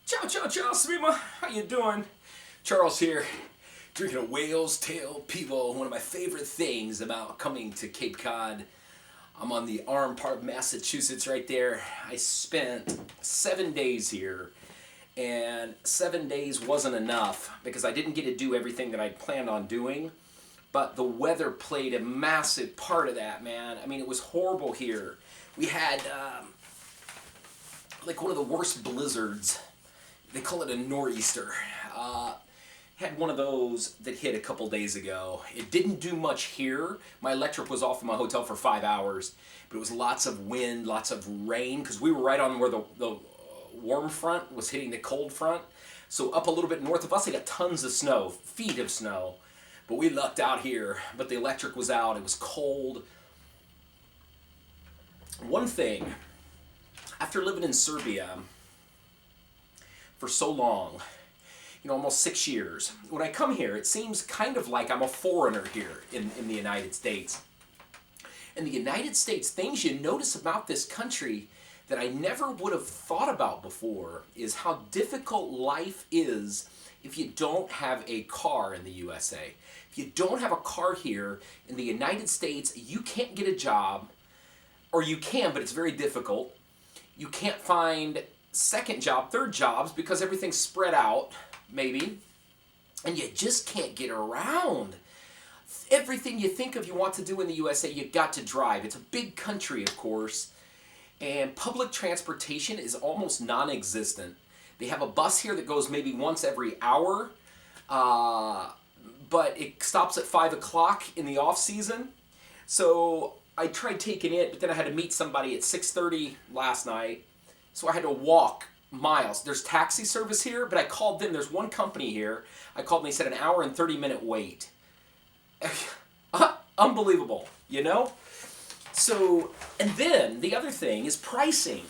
Ciao, ciao, ciao, Smima. How you doing? Charles here, drinking a whale's tail pivo. One of my favorite things about coming to Cape Cod. I'm on the arm part of Massachusetts right there. I spent 7 days here, and 7 days wasn't enough because I didn't get to do everything that I planned on doing. But the weather played a massive part of that, man. I mean, it was horrible here. We had like one of the worst blizzards. They call it a nor'easter. Had one of those that hit a couple days ago. It didn't do much here. My electric was off in my hotel for 5 hours, but it was lots of wind, lots of rain, because we were right on where the warm front was hitting the cold front. So up a little bit north of us, they got tons of snow, feet of snow. But we lucked out here, but the electric was out, it was cold. One thing, after living in Serbia for so long, almost 6 years, when I come here, it seems kind of like I'm a foreigner here in the United States. In the United States, things you notice about this country that I never would have thought about before is how difficult life is if you don't have a car in the USA. If you don't have a car here in the United States, you can't get a job, or you can, but it's very difficult. You can't find second job, third jobs, because everything's spread out, maybe, and you just can't get around. Everything you think of you want to do in the USA, you got to drive. It's a big country, of course, and public transportation is almost non-existent. They have a bus here that goes maybe once every hour, but it stops at 5 o'clock in the off season. So I tried taking it, but then I had to meet somebody at 6:30 last night, so I had to walk miles. There's taxi service here, but I called them. There's one company here. I called and they said an hour and 30-minute wait. Unbelievable, So, and then the other thing is pricing.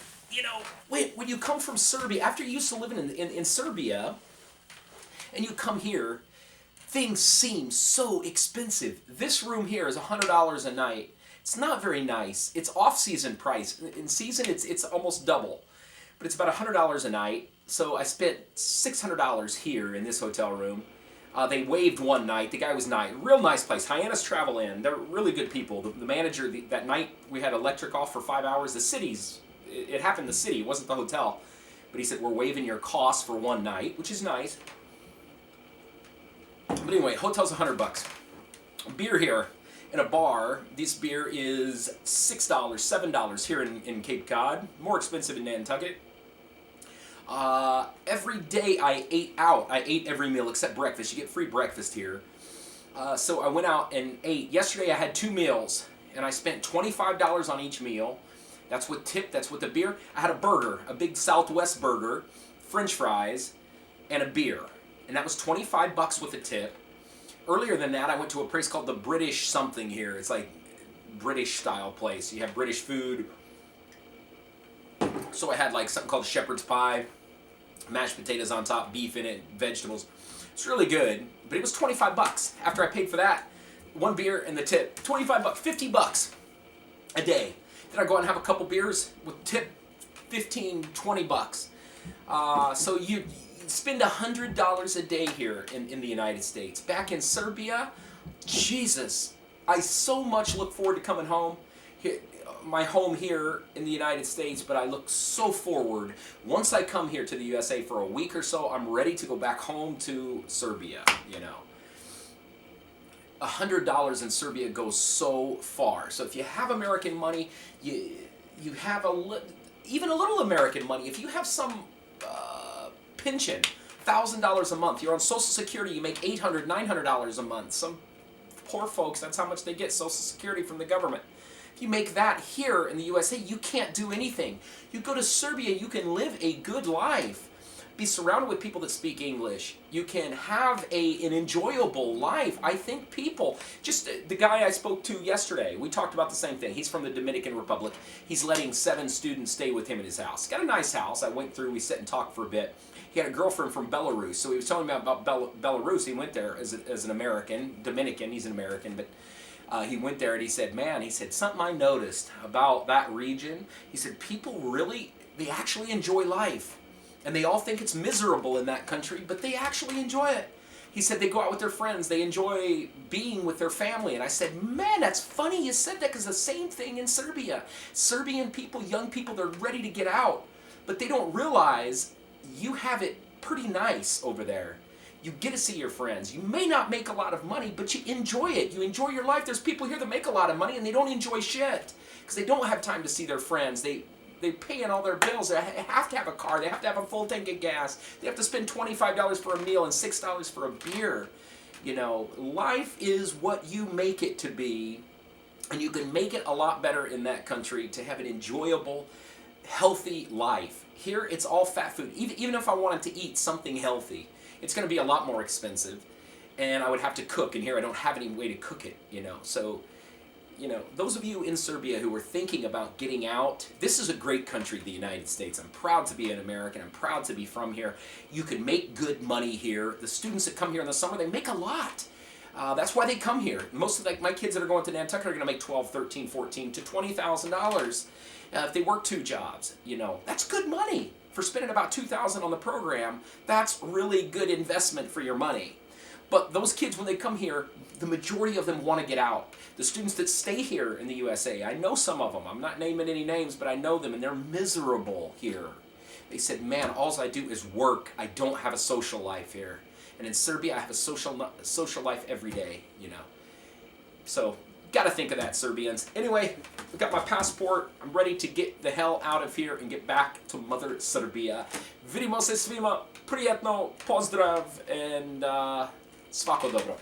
When you come from Serbia, after you used to live in Serbia, and you come here, things seem so expensive. This room here is $100 a night. It's not very nice. It's off-season price. In season, it's almost double. But it's about $100 a night. So I spent $600 here in this hotel room. They waived one night. The guy was nice. Real nice place. Hyannis Travel Inn. They're really good people. The manager, that night we had electric off for 5 hours. It happened in the city. It wasn't the hotel. But he said, we're waiving your costs for one night, which is nice. But anyway, hotel's $100. Beer here in a bar, this beer is $6, $7 here in Cape Cod. More expensive in Nantucket. Every day I ate out. I ate every meal except breakfast. You get free breakfast here. So I went out and ate. Yesterday I had 2 meals, and I spent $25 on each meal. That's with tip, that's with the beer. I had a burger, a big Southwest burger, French fries, and a beer. And that was $25 with a tip. Earlier than that, I went to a place called the British something here. It's like British style place. You have British food. So I had like something called shepherd's pie, mashed potatoes on top, beef in it, vegetables. It's really good, but it was $25. After I paid for that, one beer and the tip, $25, $50 a day. Then I go out and have a couple beers with tip, $15, $20. So you spend $100 a day here in the United States. Back in Serbia, Jesus, I so much look forward to coming home. My home here in the United States, but I look so forward. Once I come here to the USA for a week or so, I'm ready to go back home to Serbia, $100 in Serbia goes so far. So if you have American money, you have even a little American money. If you have some pension, $1,000 a month, you're on Social Security, you make $800, $900 a month. Some poor folks, that's how much they get, Social Security from the government. If you make that here in the USA, you can't do anything. You go to Serbia, you can live a good life. Be surrounded with people that speak English. You can have an enjoyable life. I think people, just the guy I spoke to yesterday, we talked about the same thing. He's from the Dominican Republic. He's letting 7 students stay with him in his house. Got a nice house. I went through, we sat and talked for a bit. He had a girlfriend from Belarus, so he was telling me about Belarus. He went there as an American, Dominican, he's an American, but he went there and he said, something I noticed about that region, he said, people really, they actually enjoy life. And they all think it's miserable in that country, but they actually enjoy it. He said they go out with their friends, they enjoy being with their family. And I said, man, that's funny you said that, because the same thing in Serbia. Serbian people, young people, they're ready to get out, but they don't realize you have it pretty nice over there. You get to see your friends. You may not make a lot of money, but you enjoy it. You enjoy your life. There's people here that make a lot of money and they don't enjoy shit because they don't have time to see their friends. They pay in all their bills. They have to have a car. They have to have a full tank of gas. They have to spend $25 for a meal and $6 for a beer. You know, life is what you make it to be, and you can make it a lot better in that country to have an enjoyable, healthy life. Here, it's all fat food. Even if I wanted to eat something healthy, it's going to be a lot more expensive, and I would have to cook, and here I don't have any way to cook it, you know. So, you know, those of you in Serbia who are thinking about getting out, this is a great country, the United States. I'm proud to be an American. I'm proud to be from here. You can make good money here. The students that come here in the summer, they make a lot. That's why they come here. Most of my kids that are going to Nantucket are going to make $12,000, $13,000, $14,000 to $20,000 if they work 2 jobs. You know, that's good money. For spending about $2,000 on the program, that's really good investment for your money. But those kids, when they come here, the majority of them want to get out. The students that stay here in the USA, I know some of them. I'm not naming any names, but I know them, and they're miserable here. They said, man, all I do is work. I don't have a social life here. And in Serbia, I have a social life every day, you know. So, got to think of that, Serbians. Anyway, I got my passport. I'm ready to get the hell out of here and get back to Mother Serbia. Vidimo se svima. Prijatno. Pozdrav. And svako dobro.